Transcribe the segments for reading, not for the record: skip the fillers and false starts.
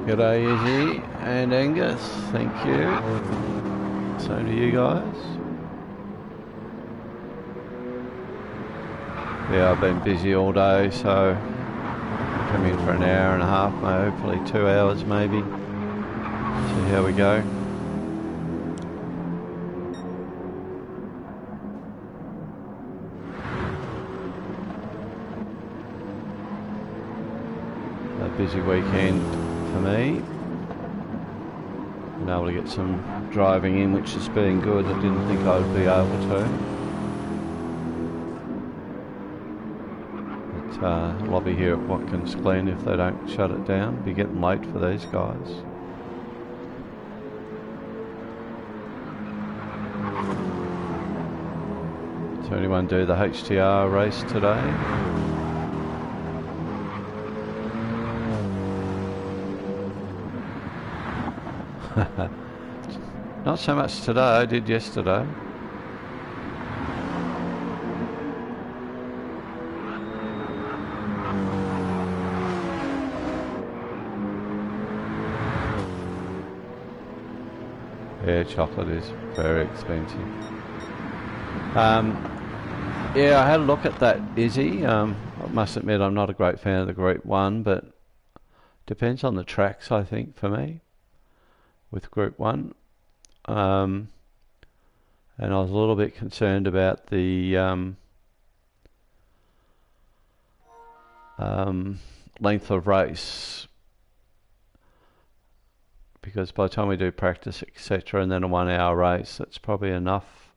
G'day Izzy and Angus, thank you. Same to you guys. Yeah, I've been busy all day, so come in for an hour and a half, hopefully 2 hours maybe. See how we go. A busy weekend for me. Been able to get some driving in, which has been good. I didn't think I would be able to. But lobby here at Watkins Glen, if they don't shut it down, be getting late for these guys. Does anyone do the HTR race today? Not so much today, I did yesterday. Yeah, chocolate is very expensive. Yeah, I had a look at that Izzy. I must admit I'm not a great fan of the Group 1, but depends on the tracks, I think, for me, with Group 1. And I was a little bit concerned about the length of race, because by the time we do practice, etc., and then a 1 hour race, that's probably enough,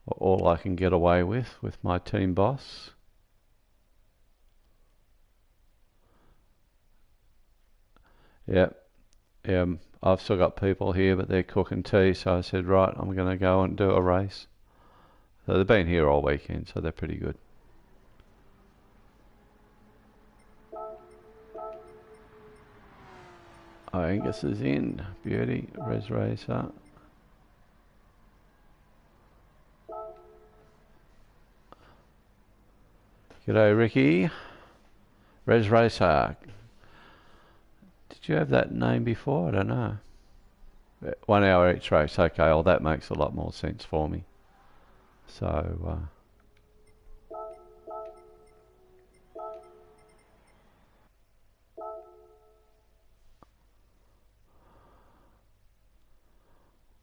all I can get away with my team boss. Yeah, I've still got people here, but they're cooking tea, so I said, right, I'm going to go and do a race. So they've been here all weekend, so they're pretty good. Oh, Angus is in. Beauty. Res Racer. G'day, Ricky. Res Racer. Did you have that name before? I don't know. 1 hour each race. Okay, well, that makes a lot more sense for me. So,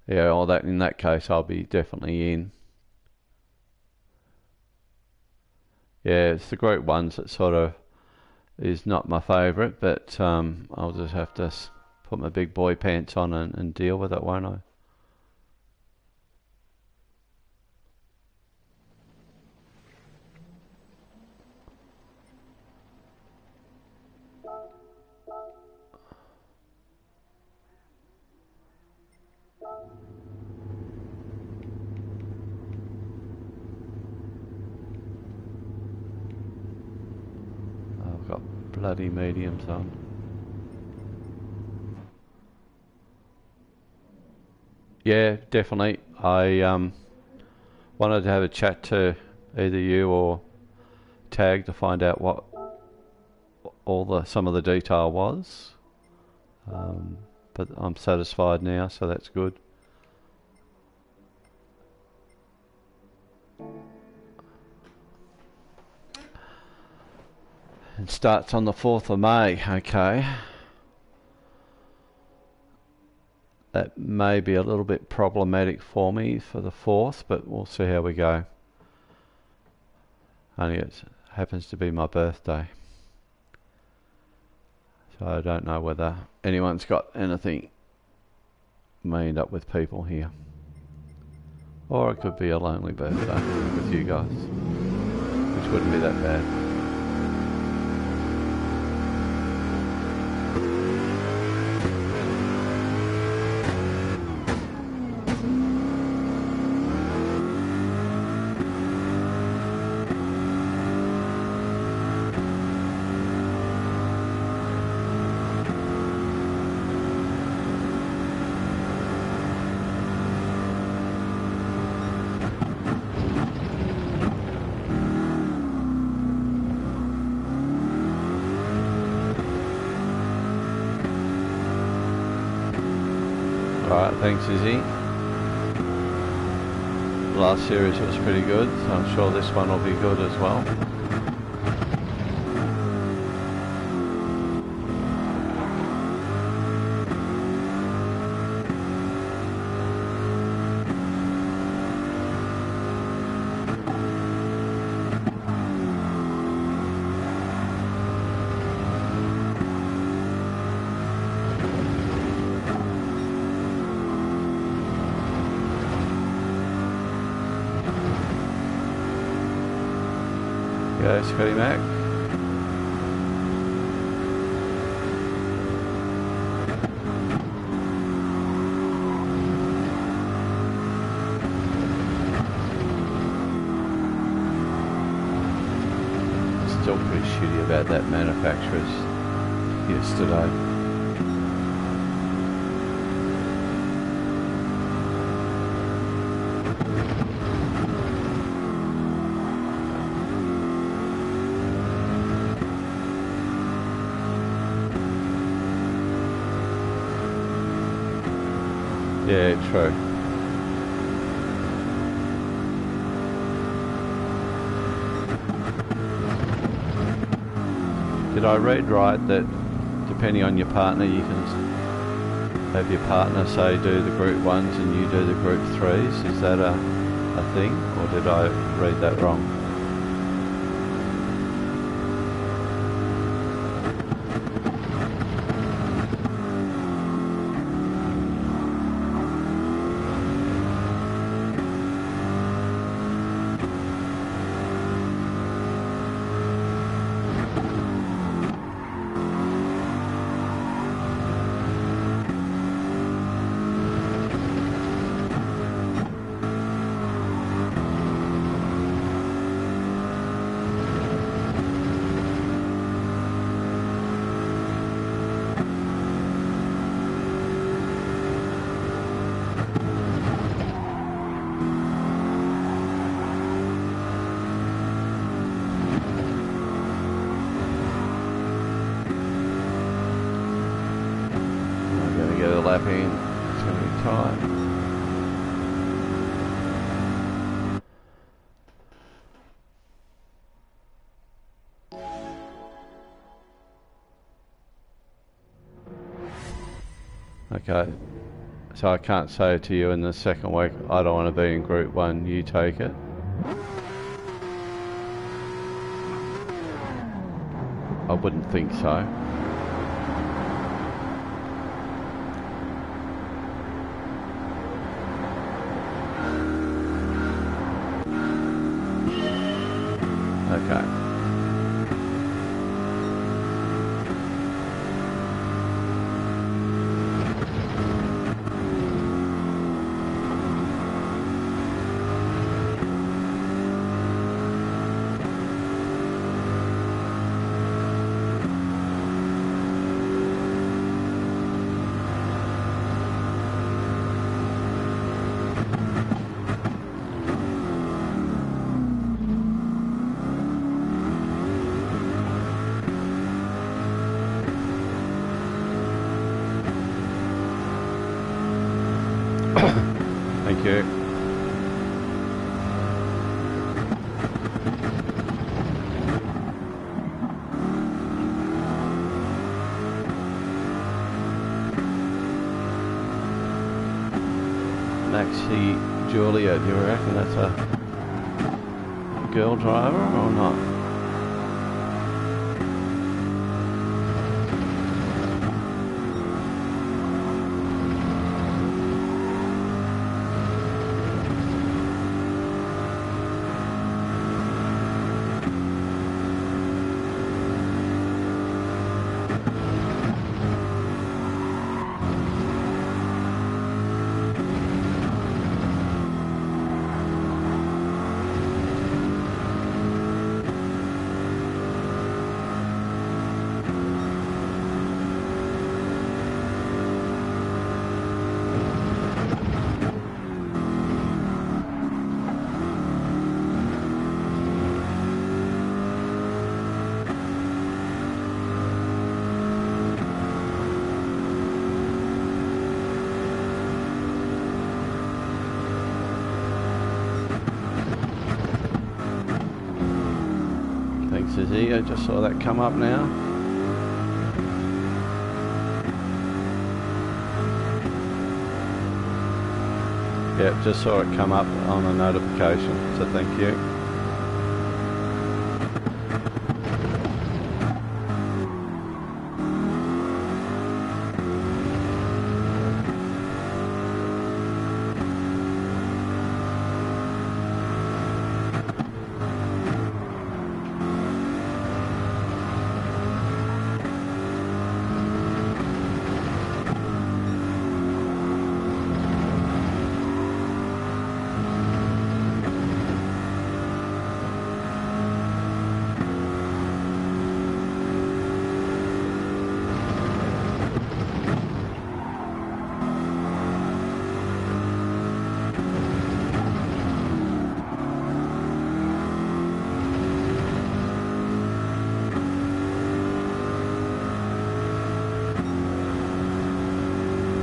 yeah, well, that in that case, I'll be definitely in. Yeah, it's the Group 1s that sort of is not my favourite, but I'll just have to put my big boy pants on and deal with it, won't I? I've got bloody mediums on. Yeah, definitely. I wanted to have a chat to either you or Tag to find out what some of the detail was. But I'm satisfied now, so that's good. It starts on the 4th of May, okay. That may be a little bit problematic for me for the 4th, but we'll see how we go. Only it happens to be my birthday. So I don't know whether anyone's got anything. May end up with people here. Or it could be a lonely birthday with you guys, which wouldn't be that bad. Thanks, Izzy. Last series was pretty good, so I'm sure this one will be good as well. Go, Scotty Mac. Still pretty shitty about that manufacturers yesterday. Yeah, true. Did I read right that depending on your partner you can have your partner say do the group 1s and you do the group 3s? Is that a thing, or did I read that wrong? Lapping, it's going to be tight. Okay, so I can't say to you in the second week, I don't want to be in group 1, you take it. I wouldn't think so. Okay. Thank you. Maxi Julia, do you reckon that's a girl driver or not? Thanks, Izzy. I just saw that come up now. Yep, just saw it come up on a notification, so thank you.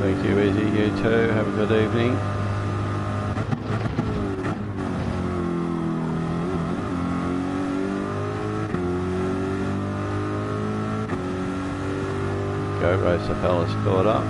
Thank you, Izzy. You too. Have a good evening. Go Racer fella's caught up.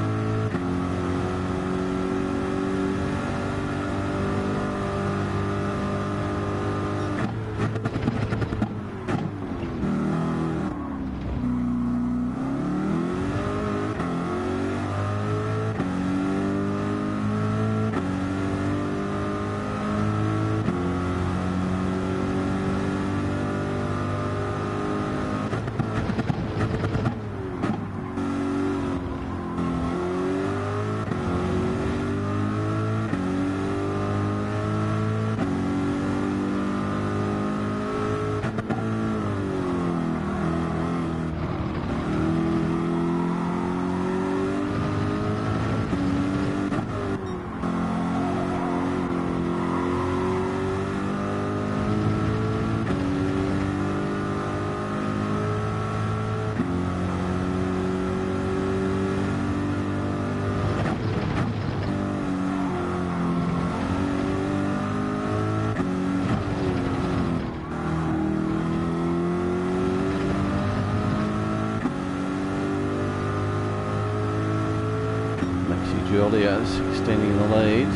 Julia's extending the lead.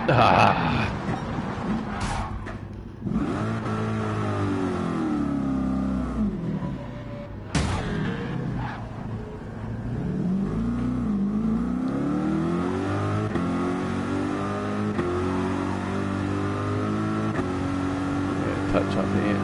Ah. Yeah, touch up here.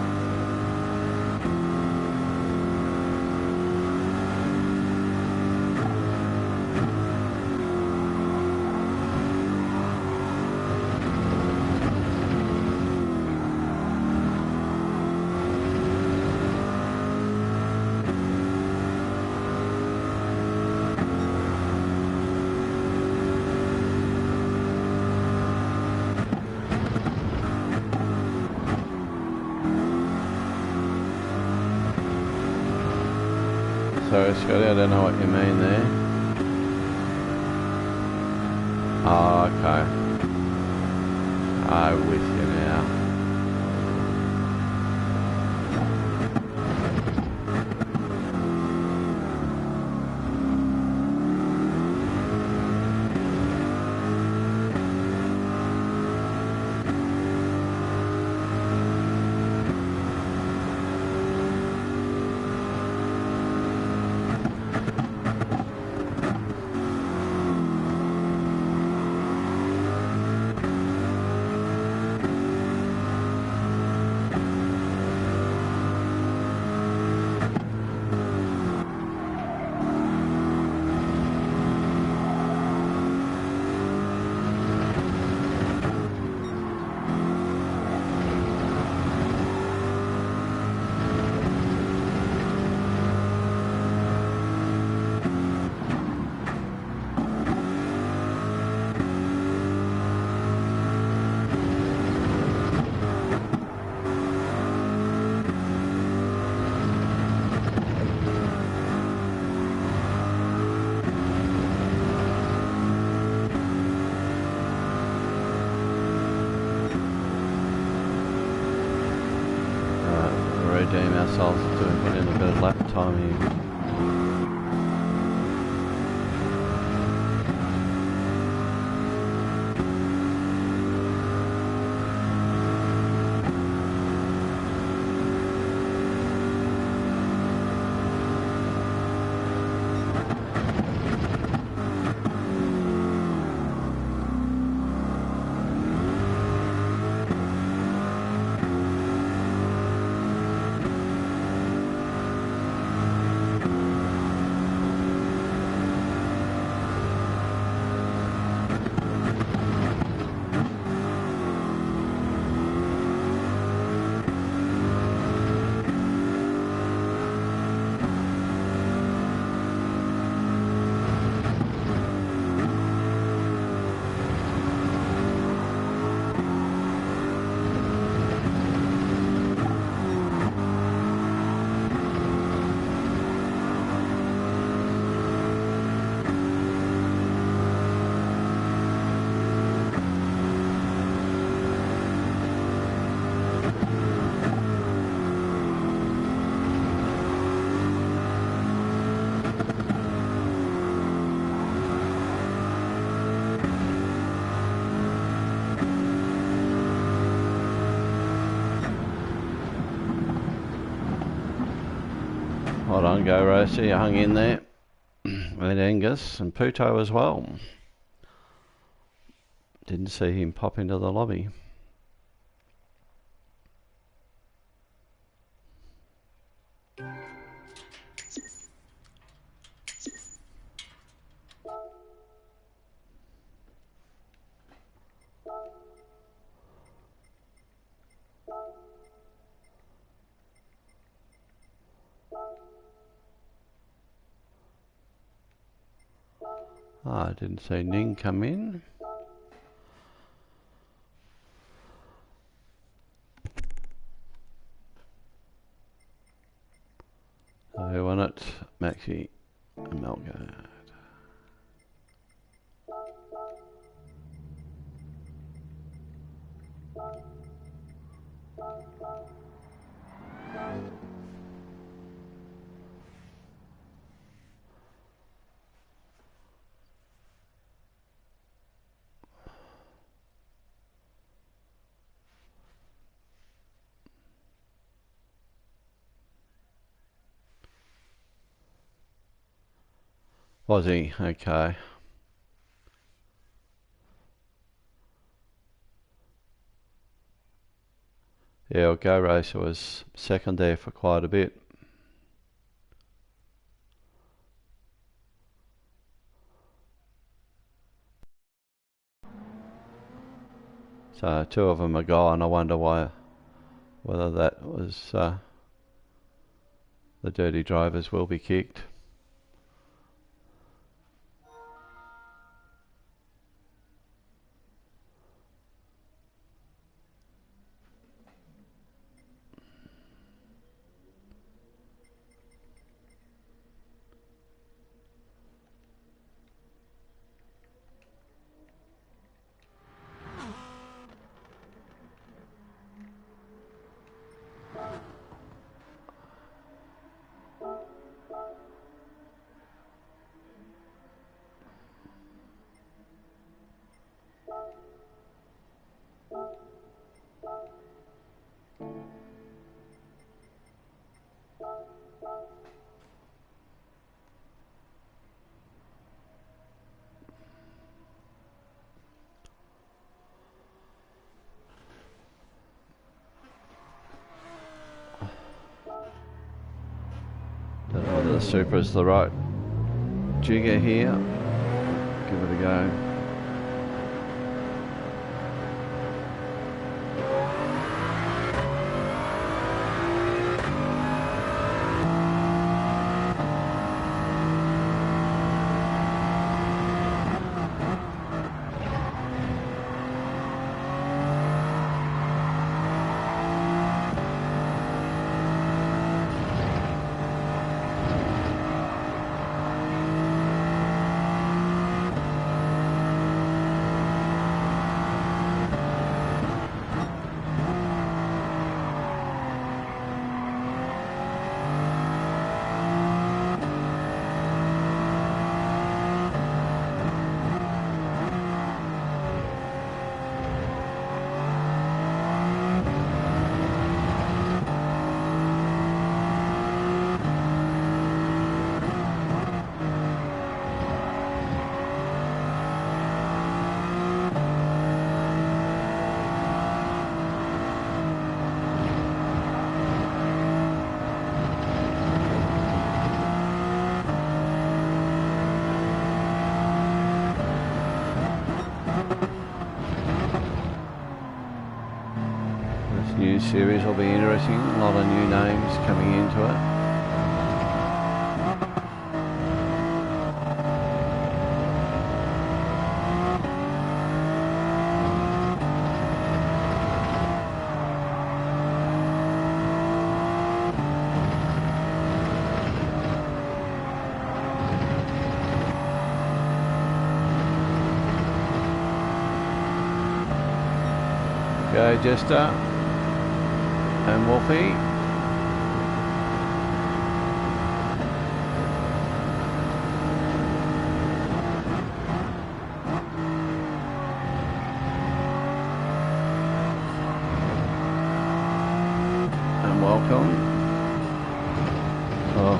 Sorry, Scotty, I don't know what you mean there. Oh, okay. I'm with you now. redeem ourselves to put in a bit of lap time here. Hold on, Go Roaster, you hung in there. And Angus and Puto as well. Didn't see him pop into the lobby. I didn't see Ning come in. So who won it? Maxi and Malgard. Was he? Okay. Yeah, well, Go Racer was second there for quite a bit. So two of them are gone. I wonder whether that was the dirty drivers will be kicked. Don't know whether the Supra's the right jigger here. Give it a go. new series will be interesting. A lot of new names coming into it. Go Jester and Wolfie. And welcome. Oh,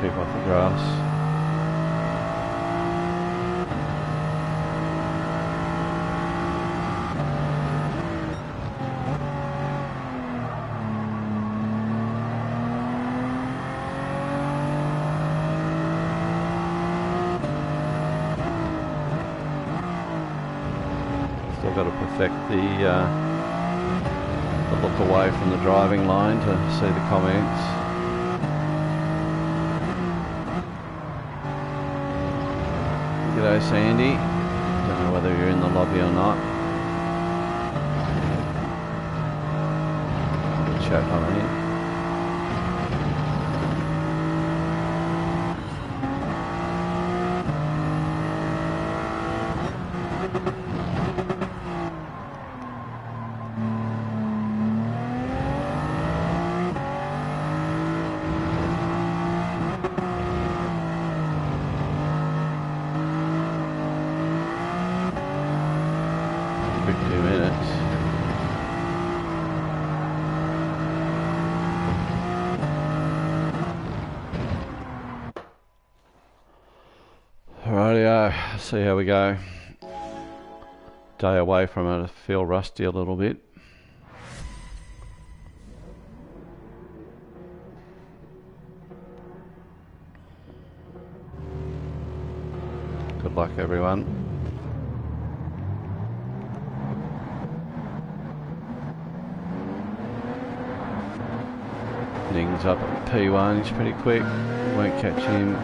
keep off the grass. Still got to perfect the look away from the driving line to see the comments. G'day Sandy. Don't know whether you're in the lobby or not. Chat on here. Rightio, see how we go. Day away from it, I feel rusty a little bit. Good luck everyone. Ning's up at P1, he's pretty quick, won't catch him.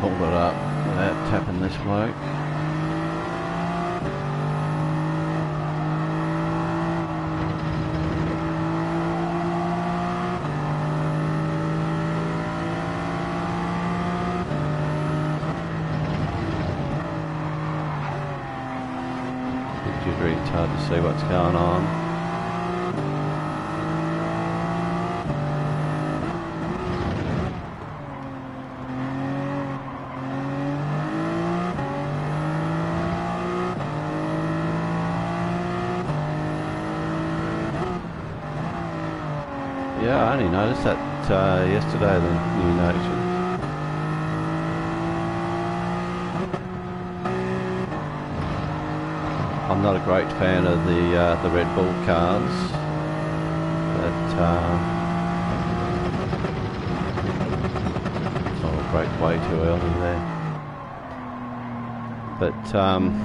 Pulled it up without tapping this bloke. Bit jittery, it's hard to see what's going on. Yeah, I only noticed that yesterday, the new notion. I'm not a great fan of the Red Bull cars, but I'll brake way too early there. But something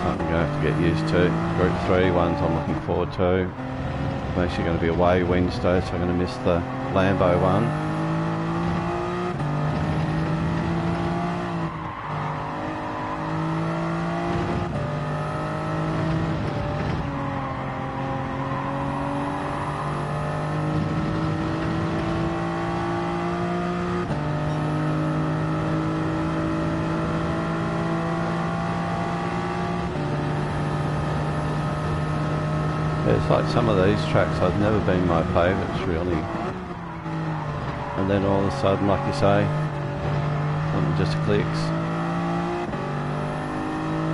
I'm going to have to get used to. Group 3 ones I'm looking forward to. I'm actually going to be away Wednesday, so I'm going to miss the Lambo one. It's like some of these tracks I've never been my favourites really, and then all of a sudden, like you say, something just clicks.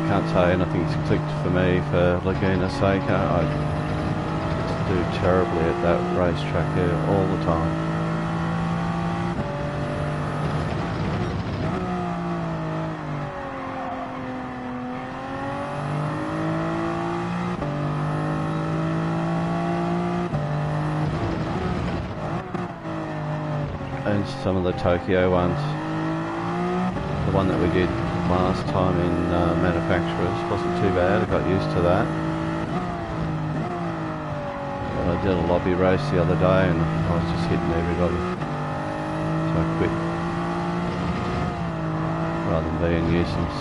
Can't say anything's clicked for me for Laguna Seca. I just do terribly at that racetrack here all the time. ones, some of the Tokyo ones. The one that we did last time in manufacturers wasn't too bad. I got used to that. But I did a lobby race the other day and I was just hitting everybody, so I quit rather than being a nuisance.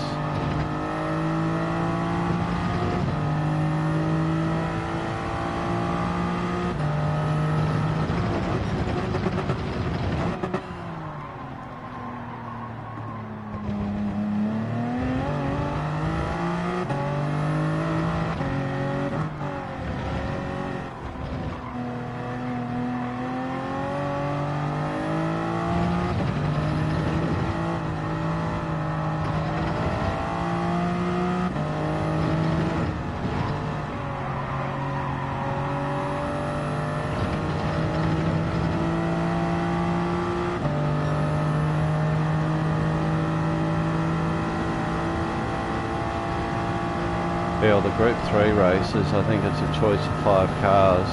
Yeah, the Group 3 races, I think it's a choice of 5 cars,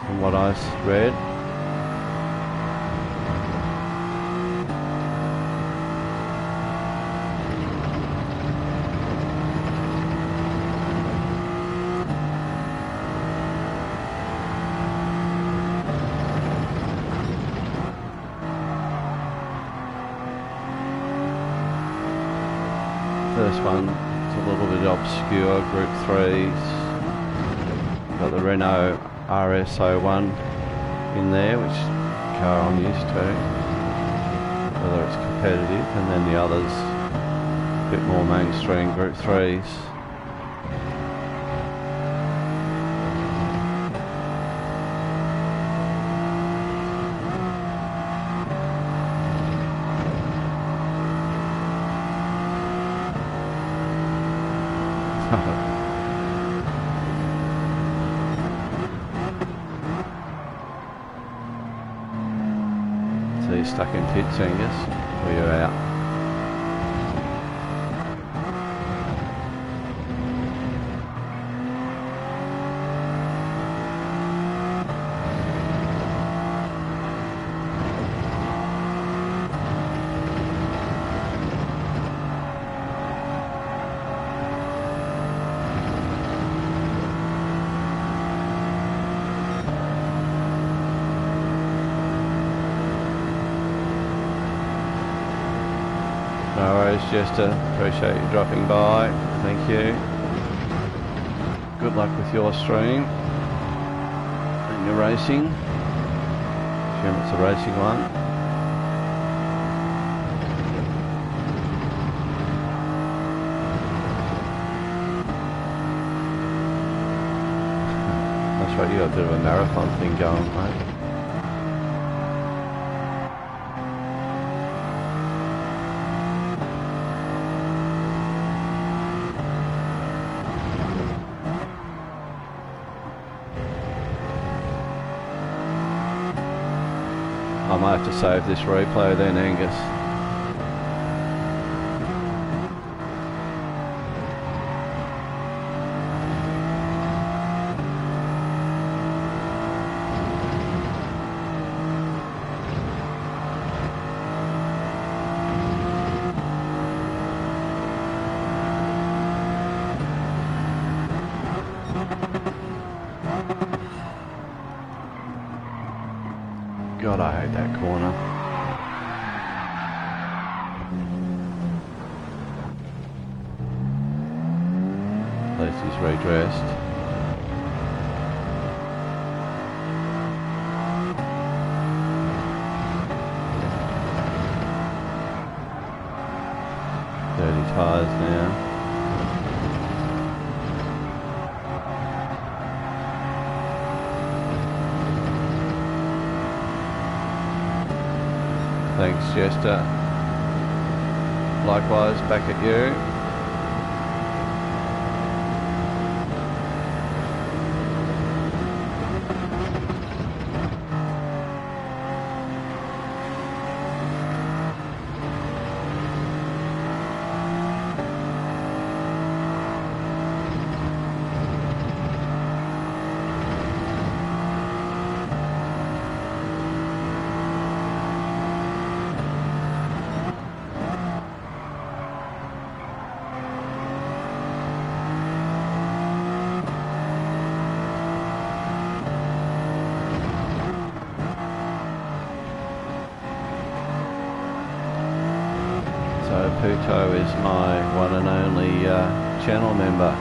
from what I read. First one, it's a little bit obscure, Group 3s. Got the Renault RS01 in there, which car I'm used to, whether it's competitive, and then the others, a bit more mainstream Group 3s. So you're stuck in pits, Angus, or you're out? No worries, Jester. Appreciate you dropping by. Thank you. Good luck with your stream and your racing. Assume it's a racing one. That's right, you got a bit of a marathon thing going, mate. I might have to save this replay then, Angus. God, I hate that corner. At least he's redressed. Dirty tyres now. Thanks, Jester. Likewise, back at you. So Puto is my one and only channel member.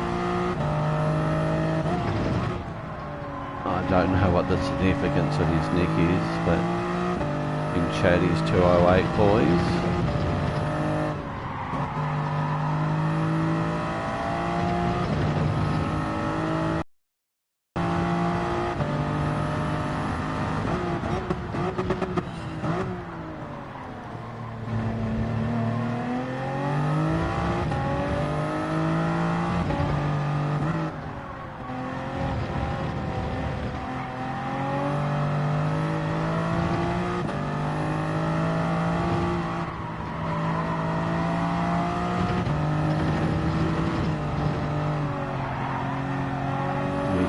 I don't know what the significance of his nick is, but in chat he's 208 boys.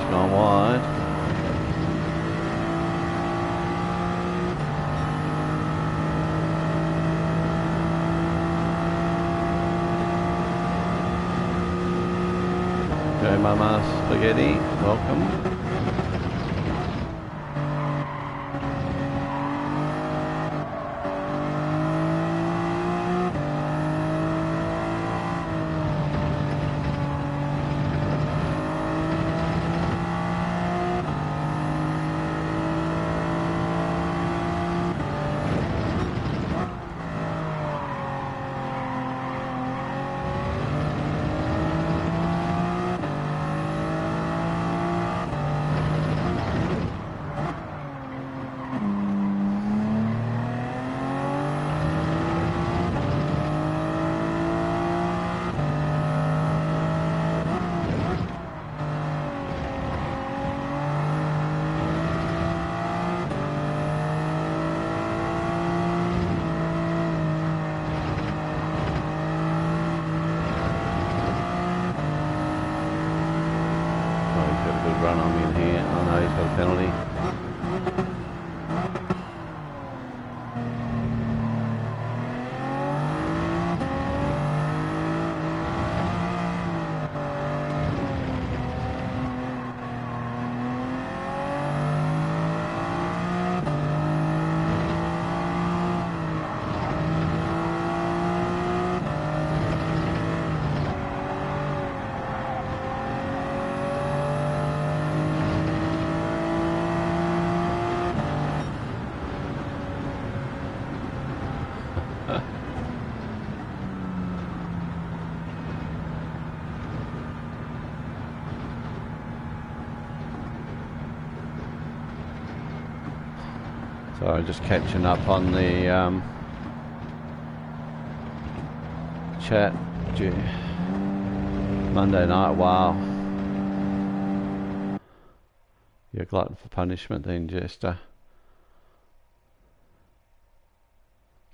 Gone wide. Go Mama Spaghetti, welcome. Run on me in here. Oh no, he's got a penalty. So just catching up on the chat. Monday night, wow. You're a glutton for punishment then, Jester.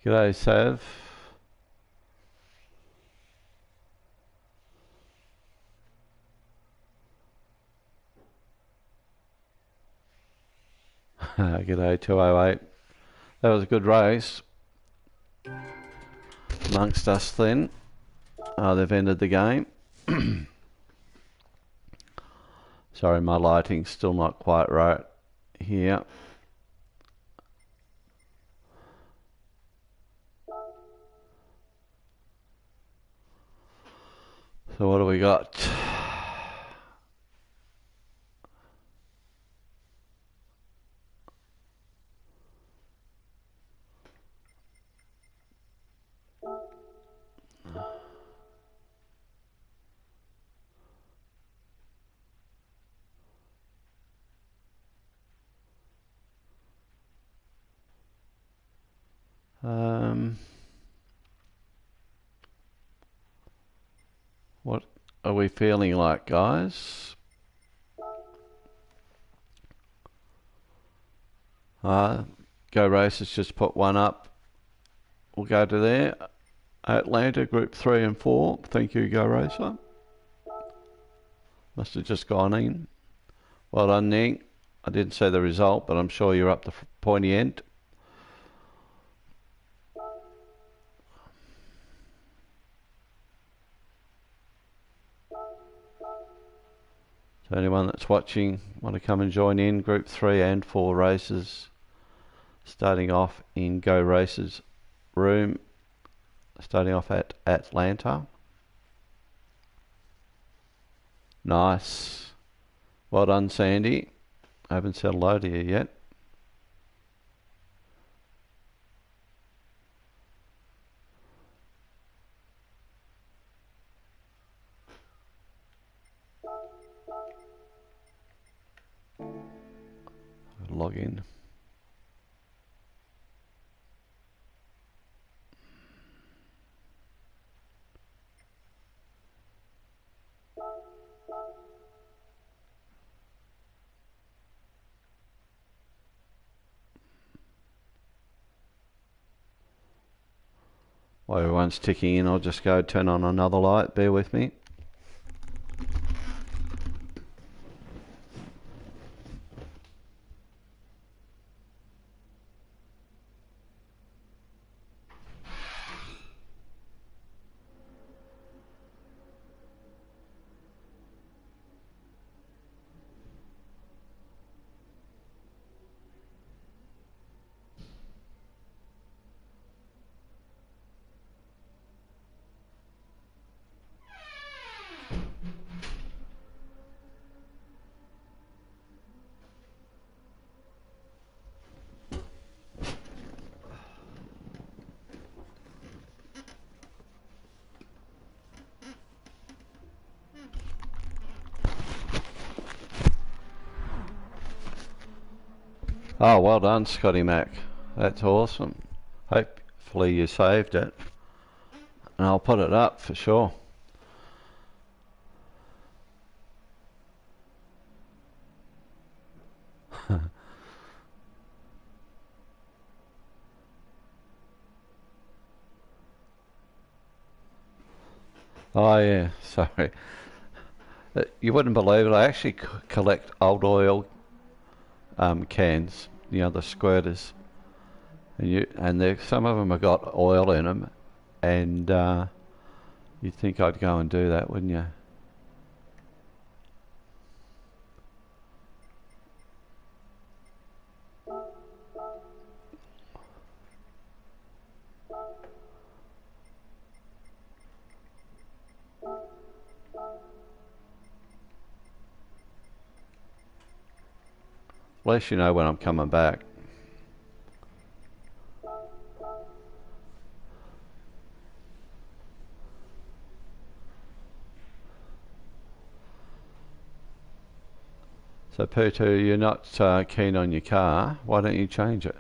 G'day, Sav. G'day, 208. That was a good race amongst us then. They've ended the game. Sorry, my lighting's still not quite right here. So what do we got? What are we feeling like, guys? Go Races just put one up. We'll go to there. Atlanta, Group 3 and 4. Thank you, Go Racer. Must have just gone in. Well done, Nick. I didn't see the result, but I'm sure you're up the pointy end. So anyone that's watching, want to come and join in, Group 3 and 4 races, starting off in Go Races room, starting off at Atlanta. Nice. Well done, Sandy. I haven't said hello to you yet. Log in. While everyone's ticking in, I'll just go turn on another light. Bear with me. Oh, well done, Scotty Mac. That's awesome. Hopefully you saved it. And I'll put it up for sure. Oh yeah, sorry. You wouldn't believe it, I actually collect old oil cans, you know, the squirters. And some of them have got oil in them, and you'd think I'd go and do that, wouldn't you? At least you know when I'm coming back. So Putu, you're not keen on your car. Why don't you change it?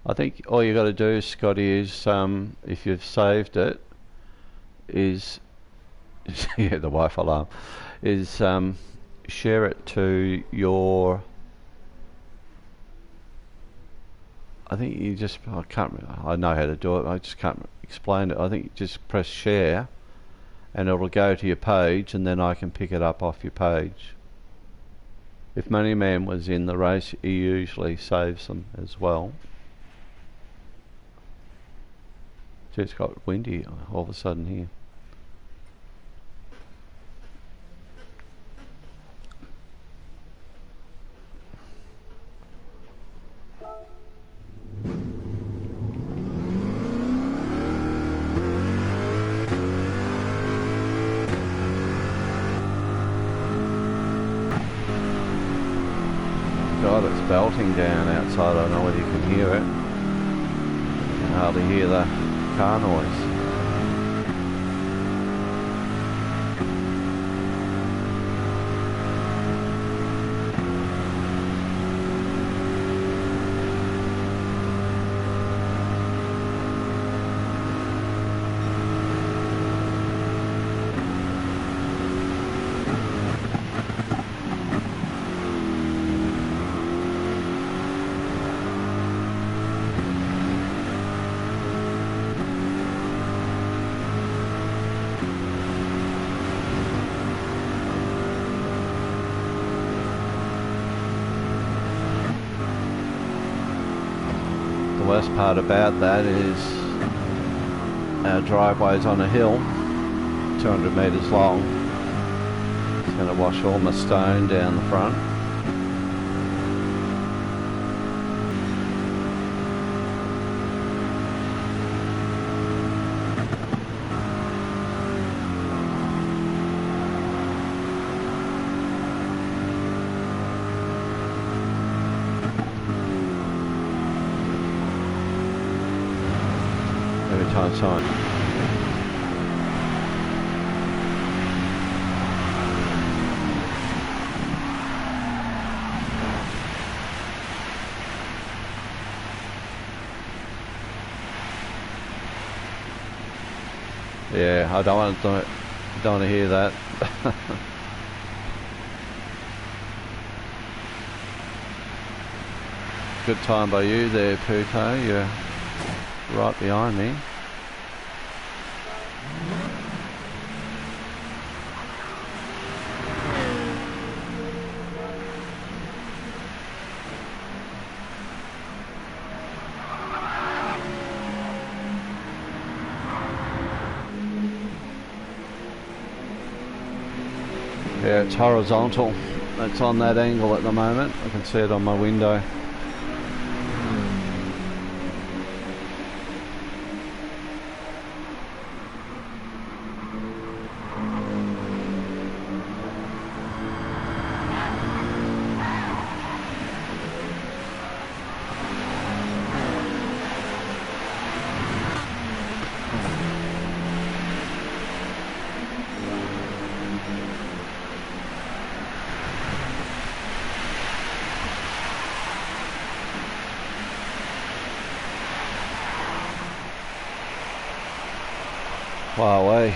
I think all you got to do, Scotty, is if you've saved it, is yeah, the Wi-Fi alarm, is share it to your. I think you just, I can't, I know how to do it, I just can't explain it. I think you just press share and it'll go to your page, and then I can pick it up off your page. If Money Man was in the race, he usually saves them as well. Gee, it's got windy all of a sudden here. God, it's belting down outside. I don't know whether you can hear it. You can hardly hear the car noise. The worst part about that is our driveway's on a hill, 200 metres long. It's going to wash all my stone down the front. my sign. Yeah, I don't want to hear that. Good time by you there, Puto. You're right behind me. Yeah, it's horizontal. It's on that angle at the moment. I can see it on my window. Far away.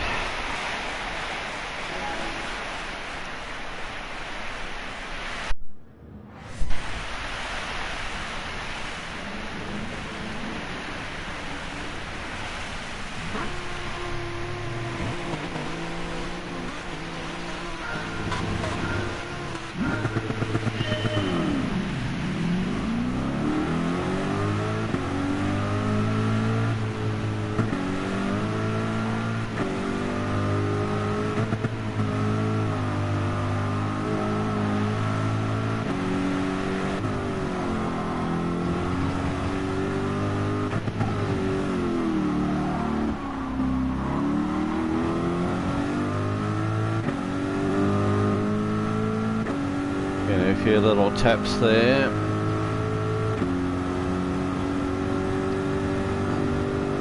A few little taps there.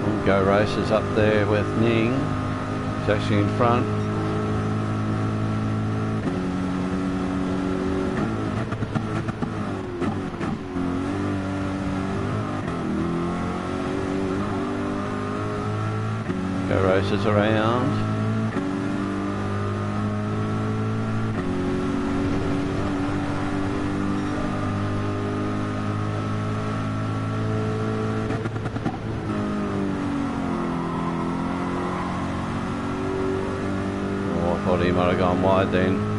We'll go races up there with Ning. He's actually in front. Go races around. Thought he might have gone wide then.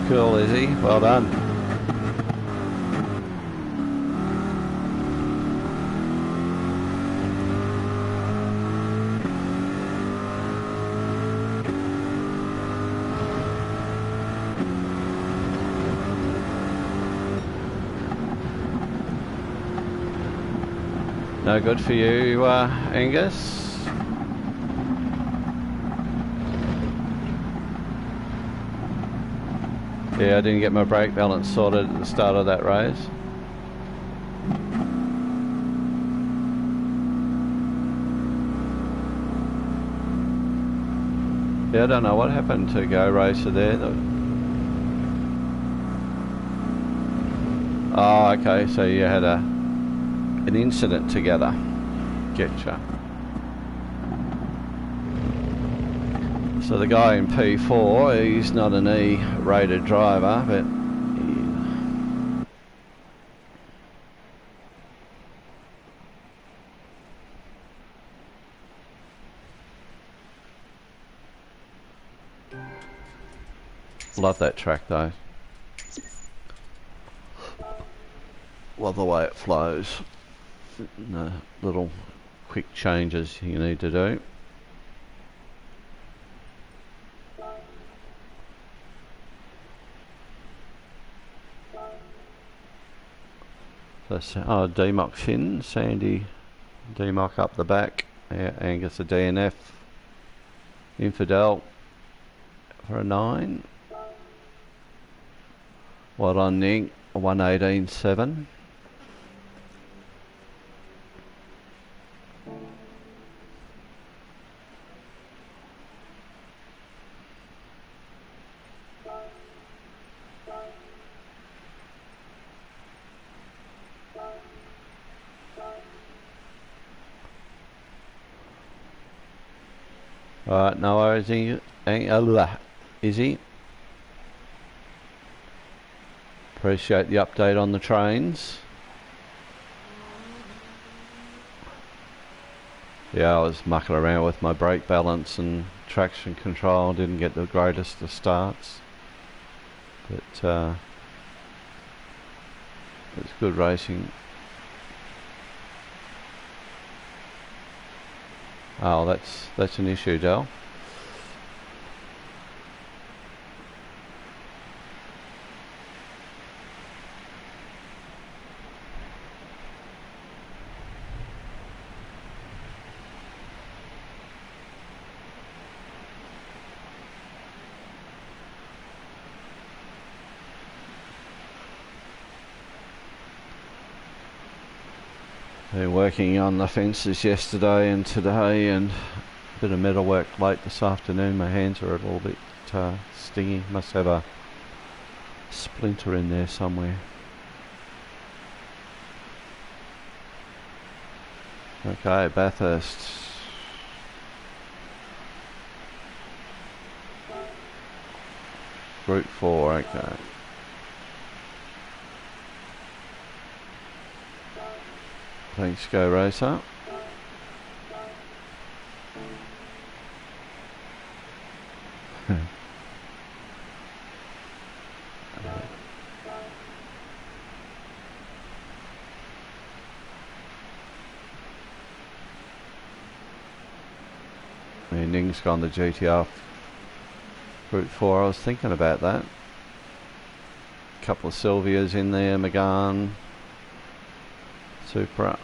Cool, Izzy. Well done. No good for you, Angus. Yeah, I didn't get my brake balance sorted at the start of that race. Yeah, I don't know what happened to Go Racer there. Oh, okay, so you had an incident together. Getcha. So the guy in P4, he's not an E-rated driver, but love that track though. Love the way it flows. The little quick changes you need to do. So, D-Mock Finn, Sandy D-Mock up the back, Angus a DNF, Infidel for a 9. Well done, Nick, a 1:18.7. Alright, no worries, Izzy. Appreciate the update on the trains. Yeah, I was mucking around with my brake balance and traction control. Didn't get the greatest of starts. But it's good racing. Oh, that's an issue, Del. Been working on the fences yesterday and today, and a bit of metal work late this afternoon. My hands are a little bit stingy. Must have a splinter in there somewhere. Okay, Bathurst. Group 4, okay. Thanks, Go Racer. Ning's gone to GTR Group 4. I was thinking about that. A couple of Sylvias in there, McGann, Supra.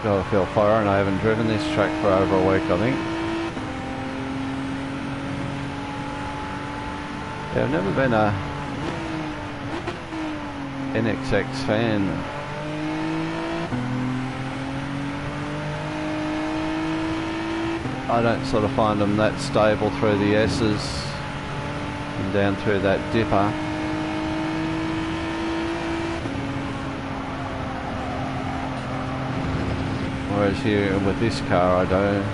Got a feel fire, and I haven't driven this track for over a week, I think. Yeah, I've never been a NXX fan. I don't sort of find them that stable through the S's and down through that dipper. Whereas here with this car I do.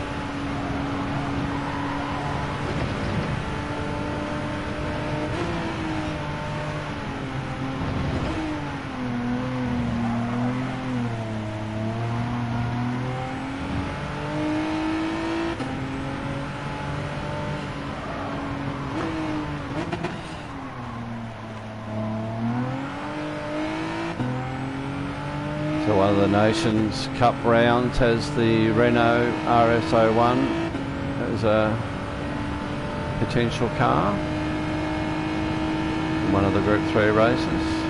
So one of the Nations Cup rounds has the Renault RS01 as a potential car in one of the Group 3 races.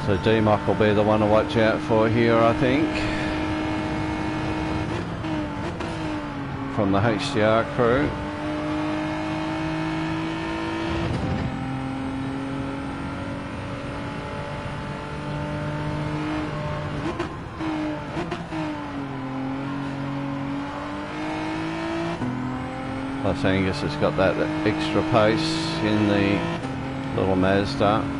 So D-Mock will be the one to watch out for here, I think, from the HDR crew. Plus Angus has got that extra pace in the little Mazda.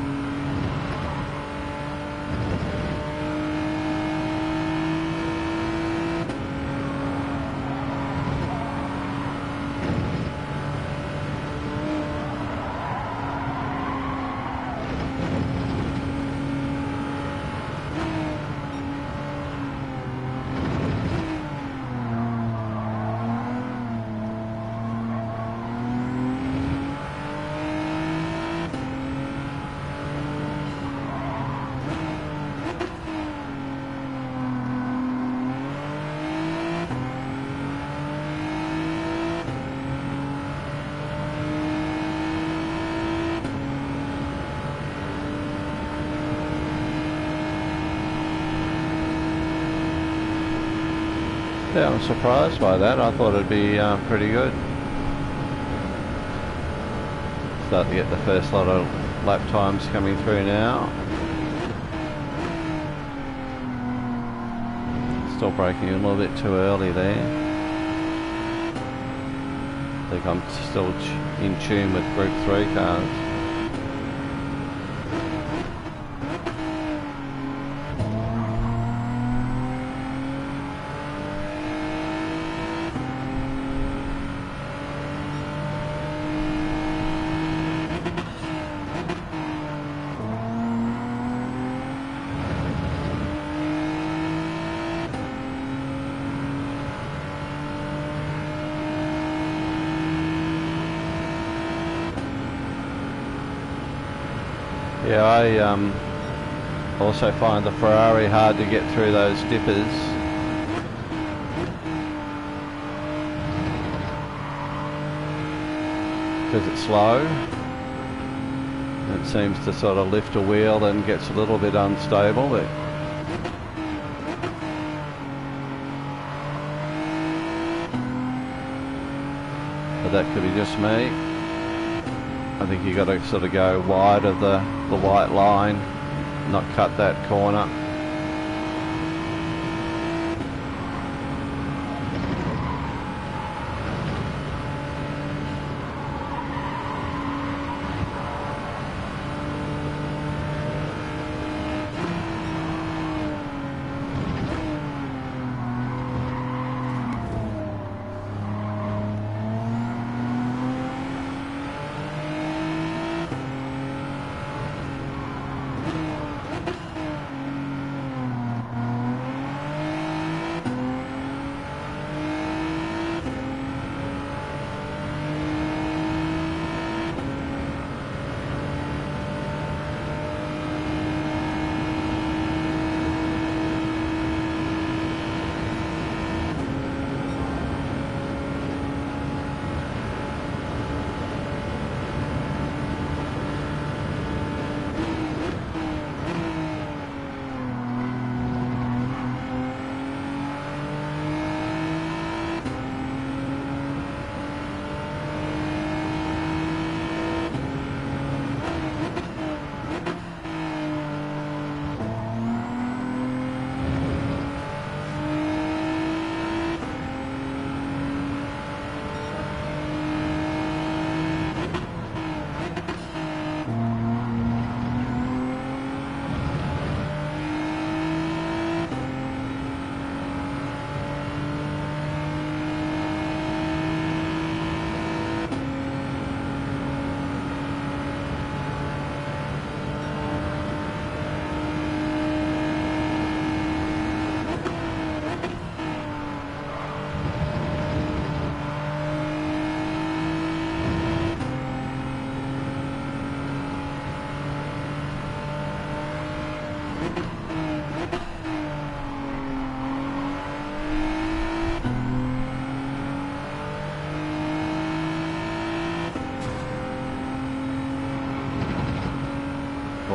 Yeah, I'm surprised by that. I thought it'd be pretty good. Start to get the first lot of lap times coming through now. Still braking a little bit too early there. I think I'm still in tune with Group 3 cars. Yeah, I also find the Ferrari hard to get through those dippers. Because it's slow. It seems to sort of lift a wheel and gets a little bit unstable, but that could be just me. I think you got to sort of go wide of the white line, not cut that corner.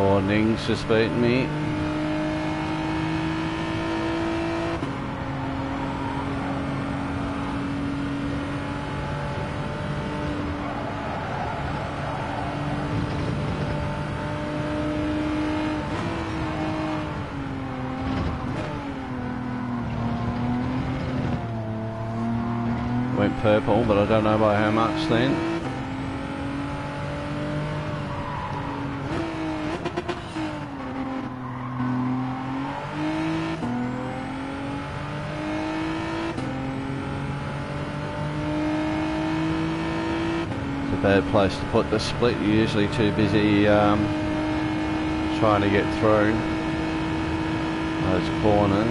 Oh, Ning's just beaten me. Went purple, but I don't know by how much then. Bad place to put the split. You're usually too busy trying to get through those corners.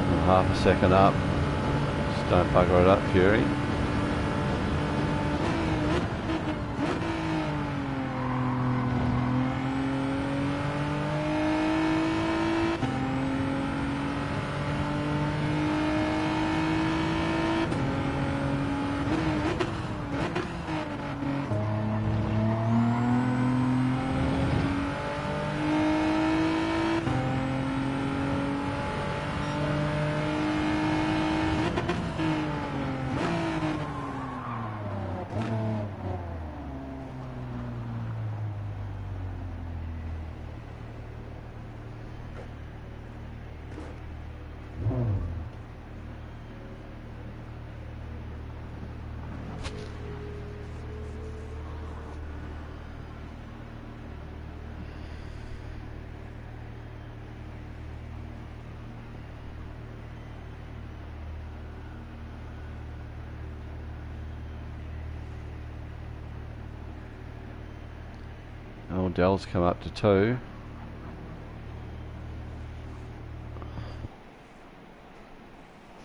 And half a second up. Just don't bugger it up, Fury. Oh, Dell's come up to 2.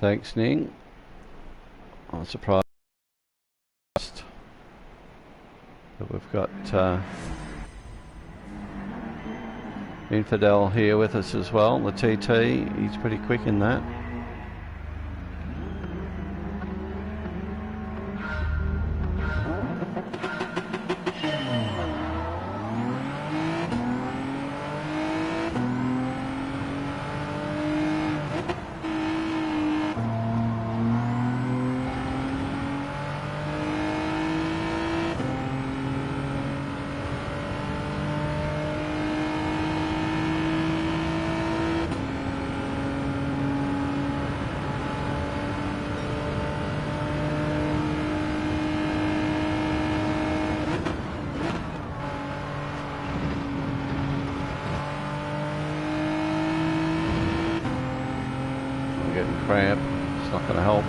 Thanks, Ning. I'm surprised that we've got Infidel here with us as well. The TT, he's pretty quick in that. Cramp, it's not going to help.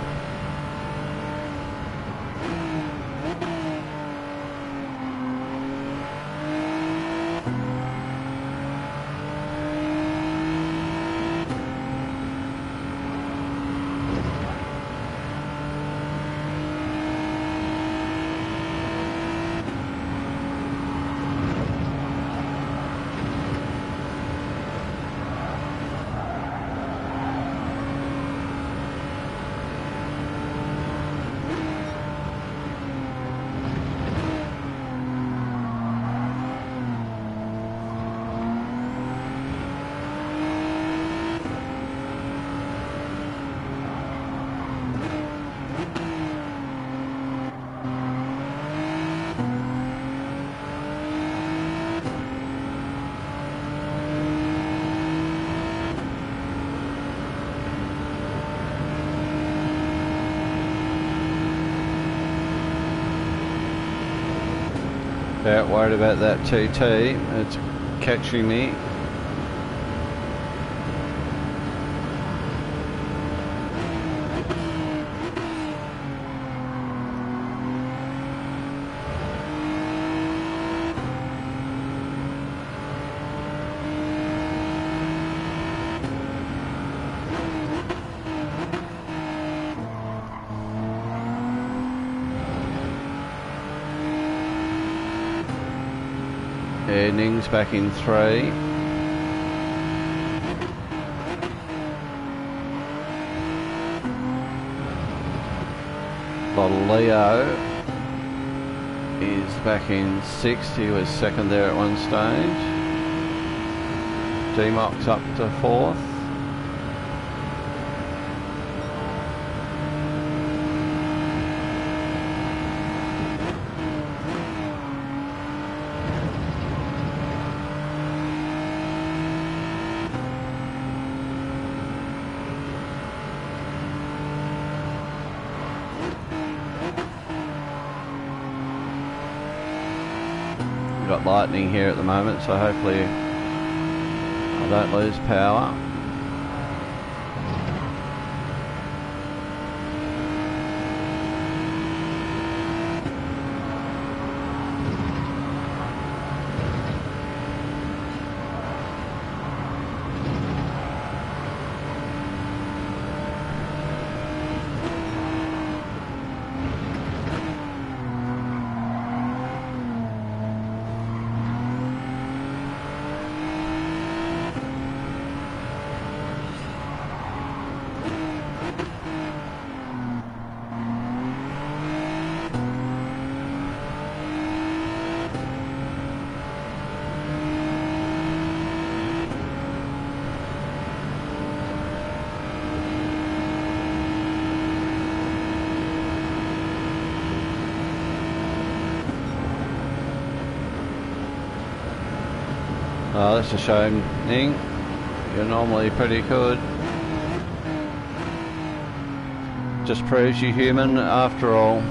About worried about that TT. It's catching me. Ning's back in 3. Bottle Leo. He's back in sixth. He was second there at one stage. D-Mock's up to fourth. Got lightning here at the moment, so hopefully I don't lose power. Oh, that's a shame, Ning. You're normally pretty good. Just proves you're human after all.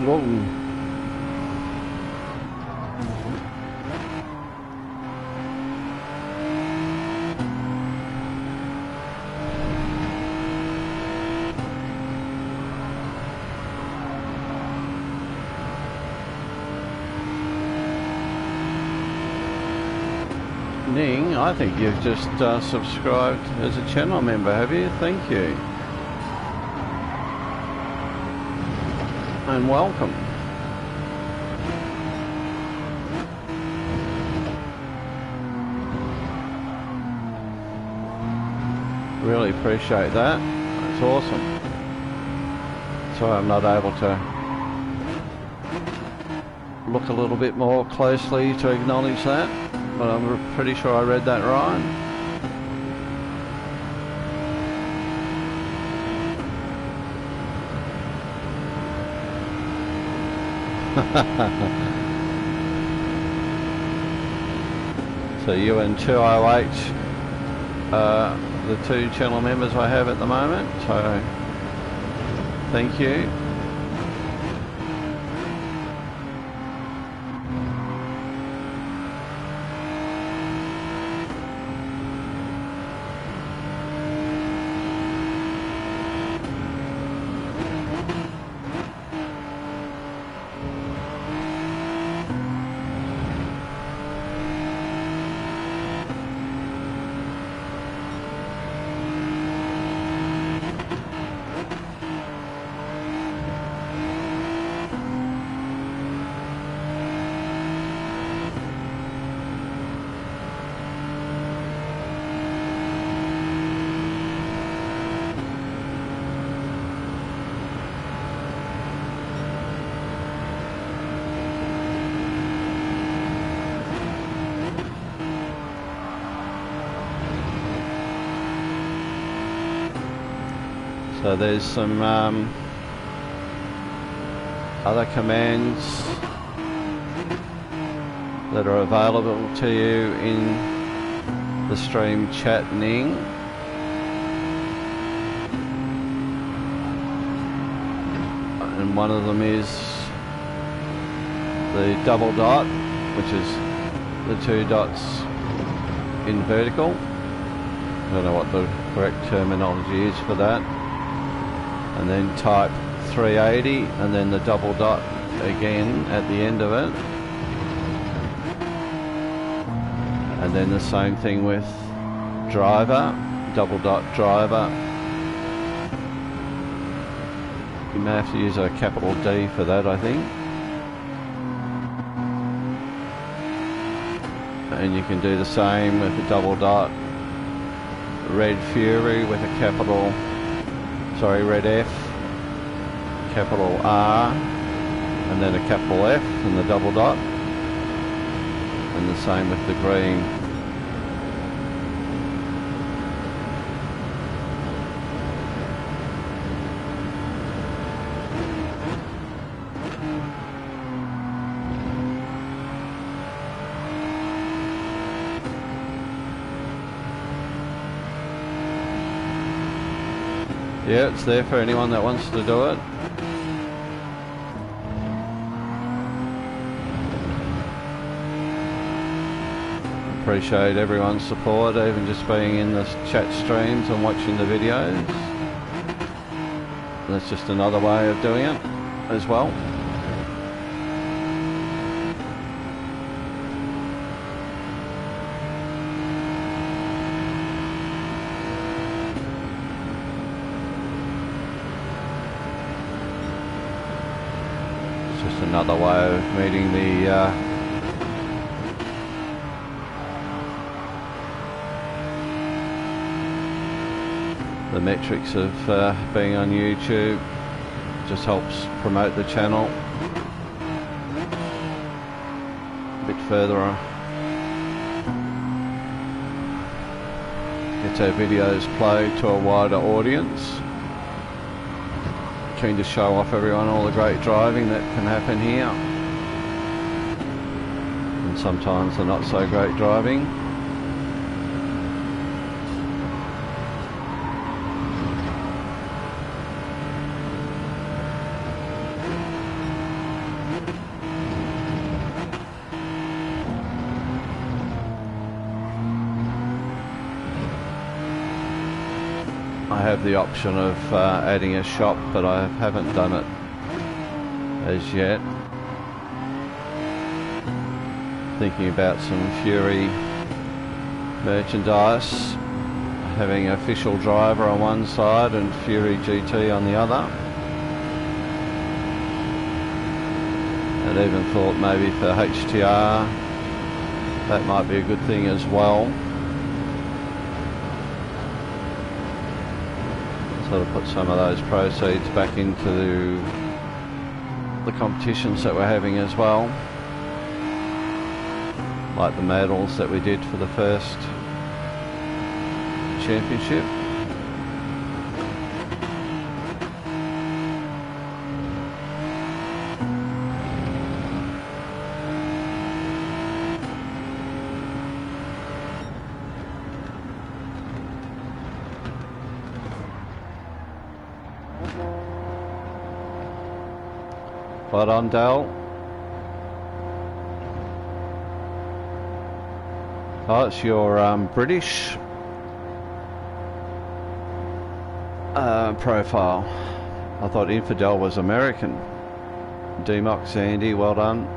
Whoa. Ning, I think you've just subscribed as a channel member, have you? Thank you. And welcome. Really appreciate that. That's awesome. Sorry I'm not able to look a little bit more closely to acknowledge that, but I'm pretty sure I read that right. So you and 208 the two channel members I have at the moment, so thank you. So there's some other commands that are available to you in the stream chat, Ning. And one of them is the double dot, which is the two dots in vertical. I don't know what the correct terminology is for that. And then type 380 and then the double dot again at the end of it. And then the same thing with driver, double dot driver. You may have to use a capital D for that, I think. And you can do the same with a double dot Red Fury with a capital, sorry, Red F, capital R, and then a capital F and the double dot. And the same with the green. Yeah, it's there for anyone that wants to do it. Appreciate everyone's support, even just being in the chat streams and watching the videos. That's just another way of doing it as well. Another way of meeting the metrics of being on YouTube. Just helps promote the channel a bit further on. Gets our videos played to a wider audience. Keen to show off everyone all the great driving that can happen here, and sometimes the not so great driving. I have the option of adding a shop, but I haven't done it as yet. Thinking about some Fury merchandise, having official driver on one side and Fury GT on the other. And even thought maybe for HTR that might be a good thing as well. Sort of put some of those proceeds back into the competitions that we're having as well, like the medals that we did for the first championship. Well done, Dale. Oh, it's your British profile. I thought Infidel was American. Demox Andy, well done.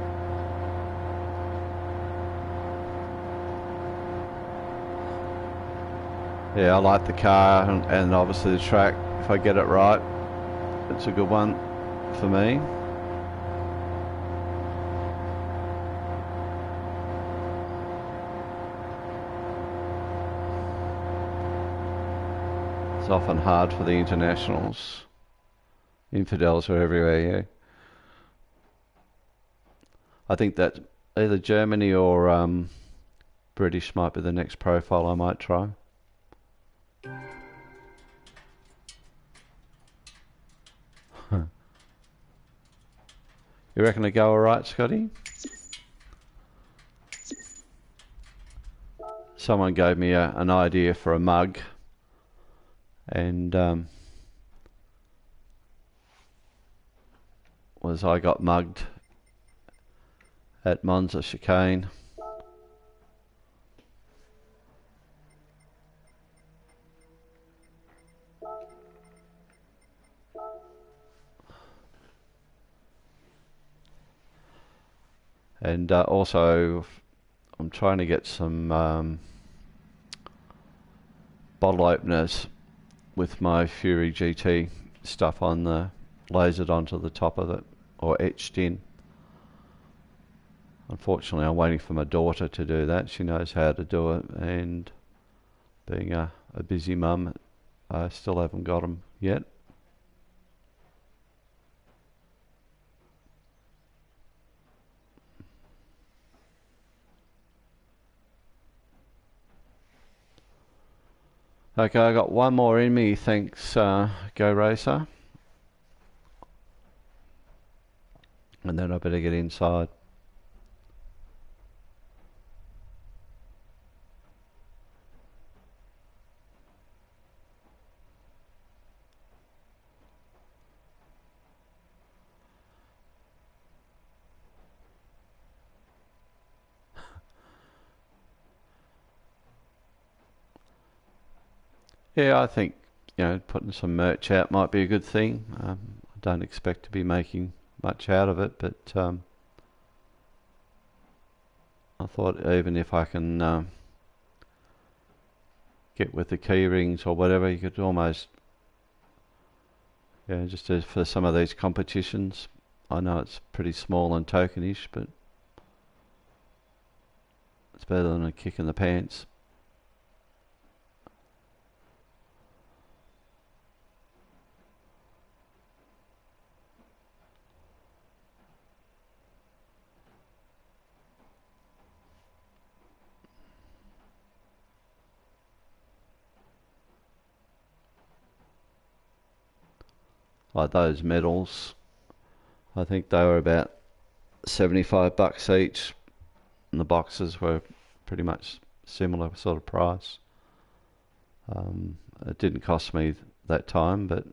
Yeah, I like the car and obviously the track. If I get it right, it's a good one for me. It's often hard for the internationals. Infidels are everywhere, yeah. I think that either Germany or British might be the next profile I might try. You reckon it go alright, Scotty? Someone gave me an idea for a mug, and I got mugged at Monza Chicane. And also I'm trying to get some bottle openers with my Fury GT stuff on the lasered onto the top of it, or etched in. Unfortunately, I'm waiting for my daughter to do that. She knows how to do it, and being a busy mum, I still haven't got them yet. Okay, I got one more in me, thanks Go Racer. And then I better get inside. Yeah, I think, putting some merch out might be a good thing. I don't expect to be making much out of it, but I thought even if I can get with the key rings or whatever, you could almost, just for some of these competitions. I know it's pretty small and tokenish, but it's better than a kick in the pants. Like those medals, I think they were about $75 each, and the boxes were pretty much similar sort of price. It didn't cost me that time, but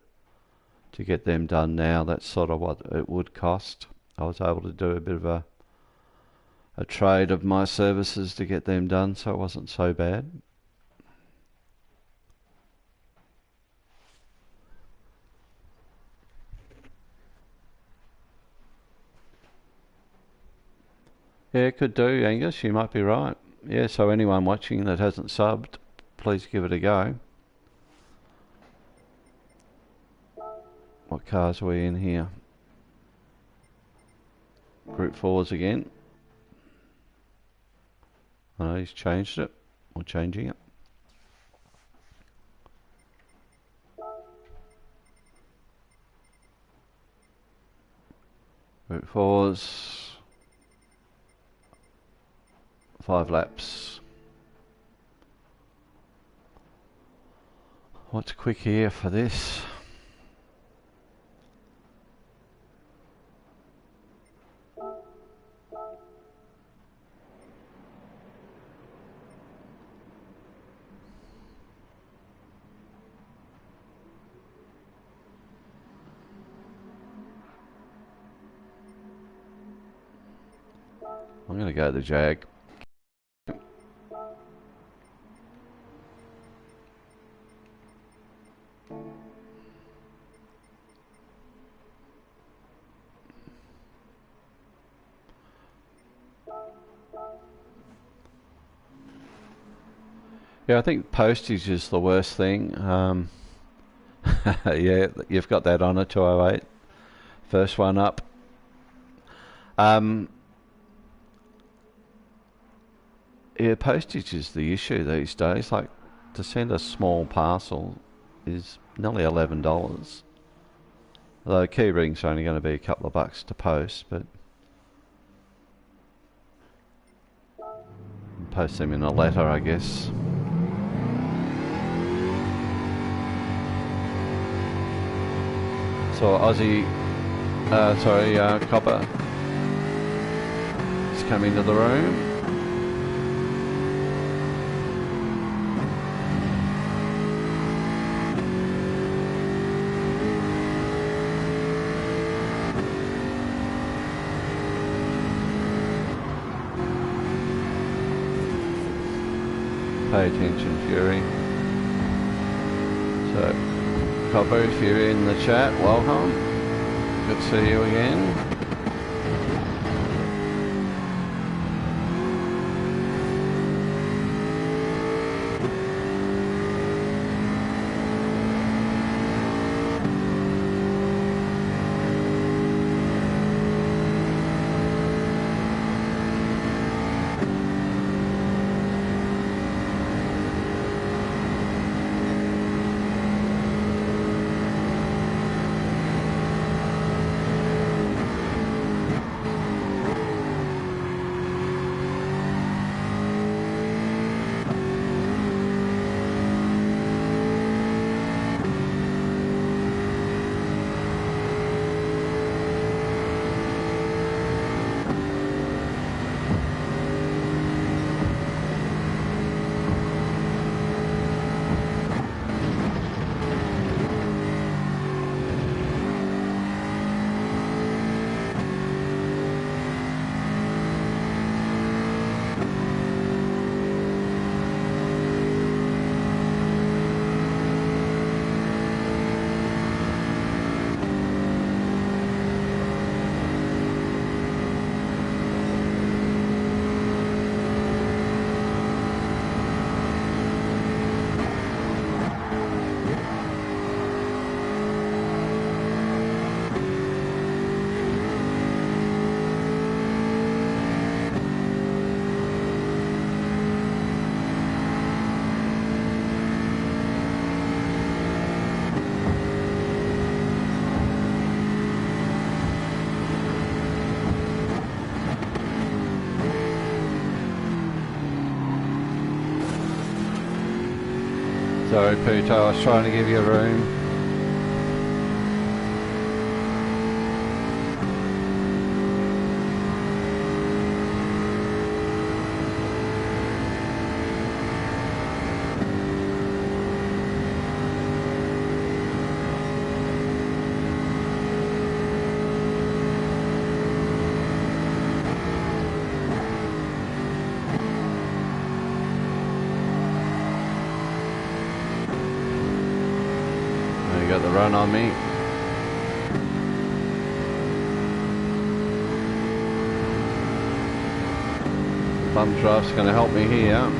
to get them done now, that's sort of what it would cost. I was able to do a bit of a trade of my services to get them done, so it wasn't so bad. Yeah, it could do, Angus. You might be right. yeah, so anyone watching that hasn't subbed, please give it a go. What cars are we in here? Group 4s again. Oh, he's changed it, or changing it. Group 4s. 5 laps. What's quick here for this? I'm going to go to the Jag. Yeah, I think postage is the worst thing. Yeah, you've got that on a 208. First one up. Yeah, postage is the issue these days. Like, to send a small parcel is nearly $11. Although key rings are only going to be a couple of bucks to post, but post them in a letter, I guess. So Aussie, Copper, is coming to the room. Pay attention, Fury. So, Copper, if you're in the chat, welcome. Good to see you again. Sorry, Puto, I was trying to give you room. Got the run on me. Bum draft's going to help me here.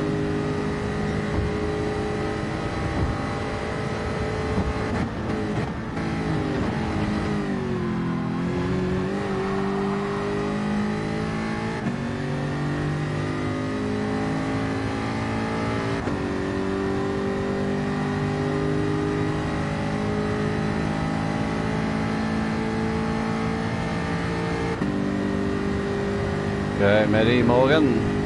Okay, Matty Morgan.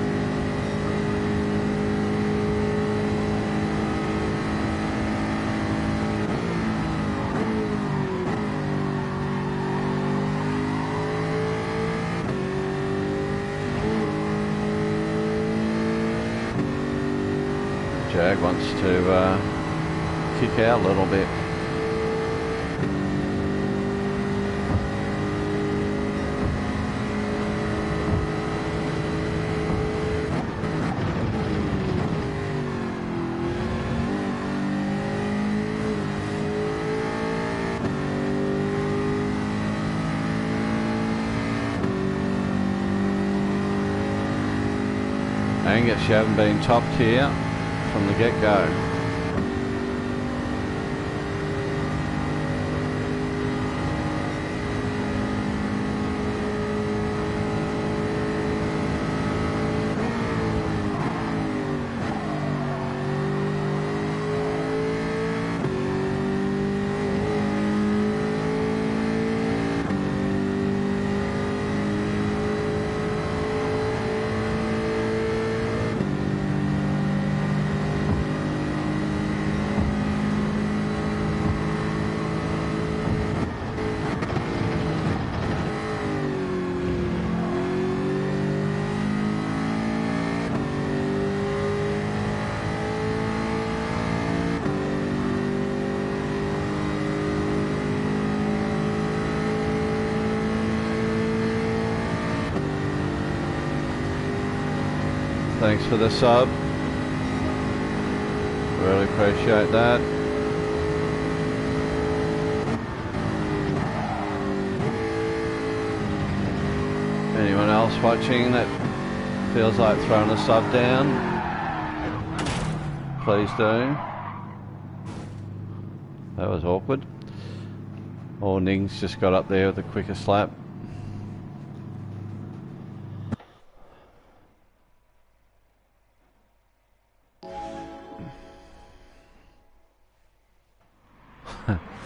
Jag wants to kick out a little bit. Angus, you haven't been topped here from the get-go. Thanks for the sub. Really appreciate that. Anyone else watching that feels like throwing a sub down, please do. That was awkward. Or Ning's just got up there with the quickest lap.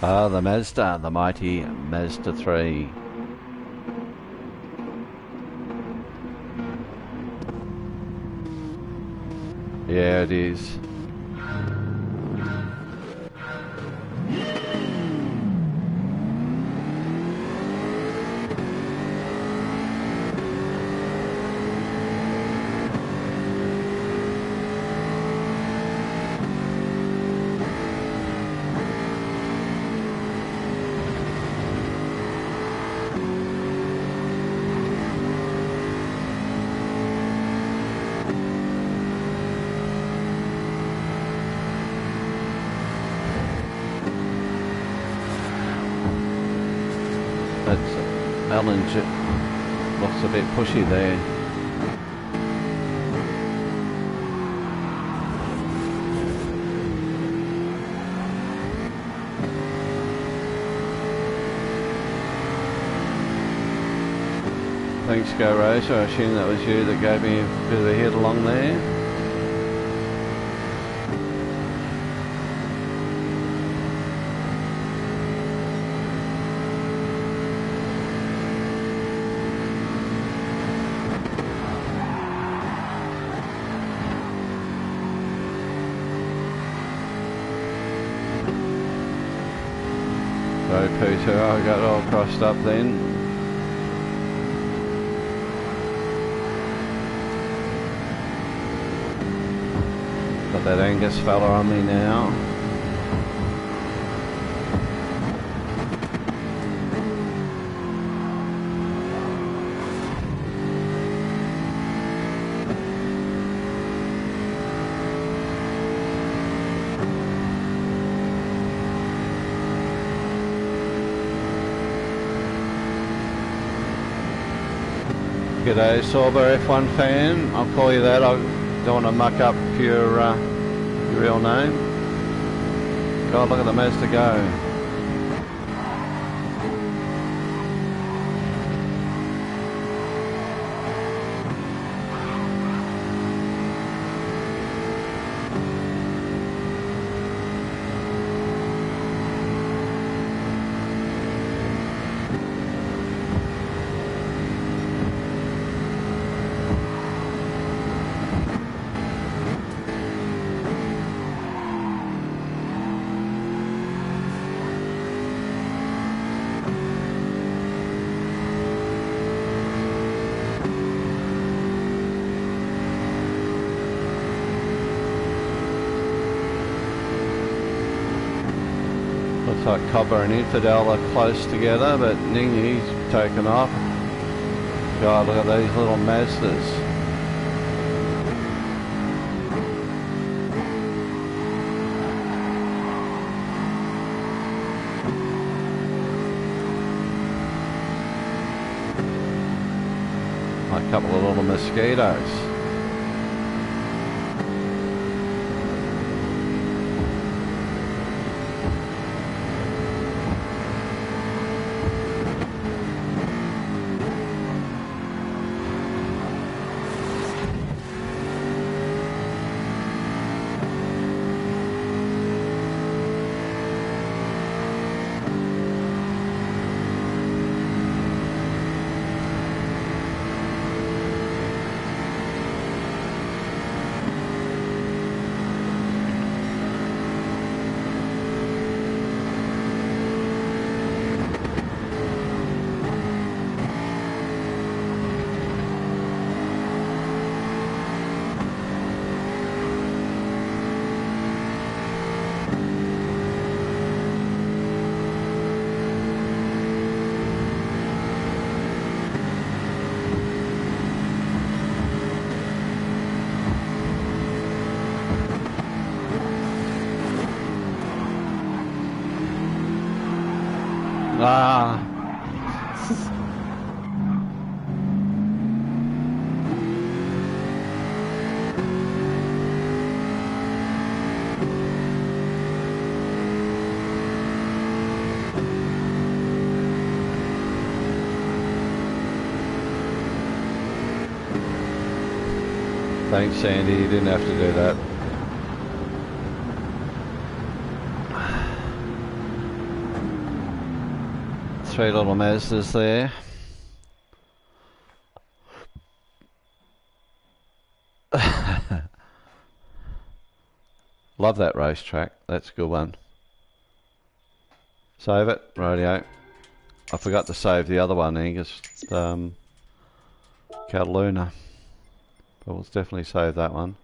Ah, the Mazda, the mighty Mazda 3. Yeah, it is. Alan looks a bit pushy there. Thanks, Go Rose. I assume that was you that gave me a bit of a hit along there. Peter, I got all crossed up then. Got that Angus fella on me now. G'day, Sorber F1 fan. I'll call you that. I don't want to muck up your real name. God, look at the Mazda go. Looks like Cobber and Infidel are close together, but Ningy's taken off. God, look at these little Mazdas. Like a couple of little mosquitoes. Ah. Thanks, Sandy. You didn't have to do that. Three little Mazdas there. Love that racetrack. That's a good one. Save it, radio. I forgot to save the other one, Angus. Cataluna. But we'll definitely save that one.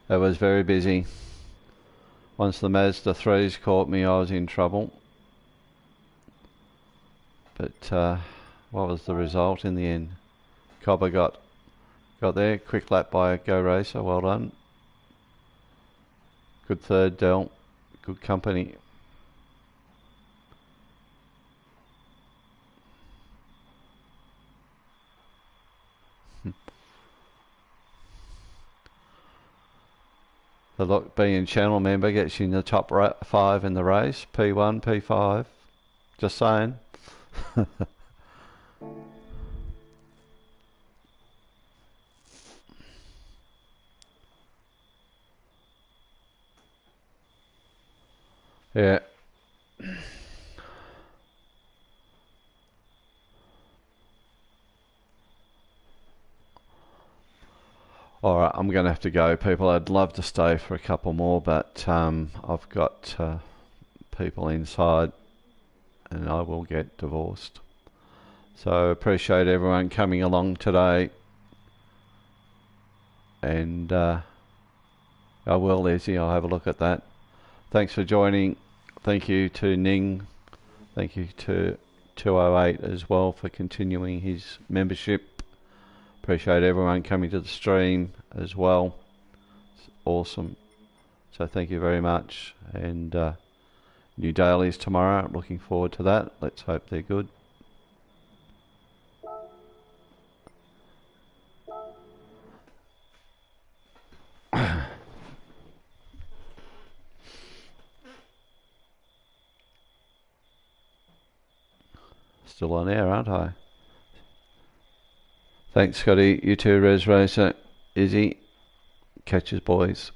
It was very busy. Once the Mazda 3s caught me, I was in trouble. But what was the result in the end? Cobber got there. Quick lap by Go Racer. Well done. Good third, Del. Good company. The look, being channel member gets you in the top 5 in the race. P1, P5. Just saying. Yeah. Alright, I'm going to have to go, people. I'd love to stay for a couple more, but I've got people inside and I will get divorced. So appreciate everyone coming along today. And I will, Leslie, I'll have a look at that. Thanks for joining. Thank you to Ning. Thank you to 208 as well for continuing his membership. Appreciate everyone coming to the stream as well. It's awesome. So thank you very much. And new dailies tomorrow. Looking forward to that. Let's hope they're good. Still on air, aren't I? Thanks, Scotty. You too, Res Racer. Izzy. Catches, boys.